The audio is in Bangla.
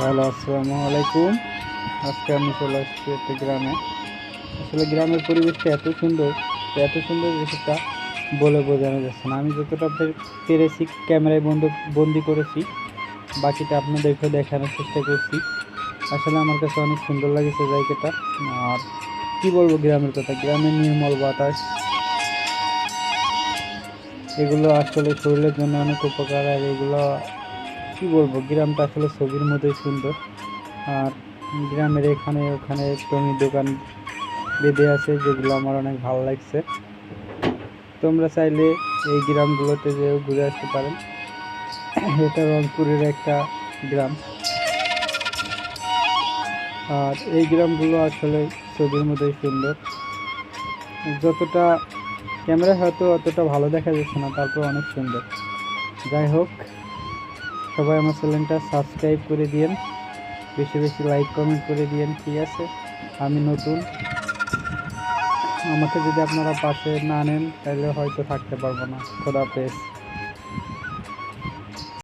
হ্যালো, আসসালামু আলাইকুম। আজকে আমি চলে আসছি একটা গ্রামে। আসলে গ্রামের পরিবেশটা এত সুন্দর যে সেটা বলে বোঝানো যাচ্ছে না। আমি যতটা পেরেছি ক্যামেরায় বন্দি করেছি, বাকিটা আপনাদেরকেও দেখানোর চেষ্টা করছি। আসলে আমার কাছে অনেক সুন্দর লাগেছে জায়গাটা। আর কি বলবো গ্রামের কথা, গ্রামের নির্মল বাতাস এগুলো আসলে শরীরের জন্য অনেক উপকার। আর এগুলো কি বলবো, গ্রামটা আসলে ছবির মতোই সুন্দর। আর গ্রামের এখানে ওখানে টঙির দোকান বেঁধে আছে, যেগুলো আমার অনেক ভালো লাগছে। তোমরা চাইলে এই গ্রামগুলোতে যেও ঘুরে আসতে পারেন। এটা রংপুরের একটা গ্রাম। আর এই গ্রামগুলো আসলে ছবির মতোই সুন্দর। যতটা ক্যামেরায় হয়তো অতটা ভালো দেখা যাচ্ছে না, তারপর অনেক সুন্দর। যাই হোক, সবাই আমার চ্যানেলটা সাবস্ক্রাইব করে দিয়েন, বেশি বেশি লাইক কমেন্ট করে দিয়েন, ঠিক আছে? আমি নতুন, আমাকে যদি আপনারা পাশে না নেন তাহলে হয়তো থাকতে পারবো না। খোদা হাফেজ।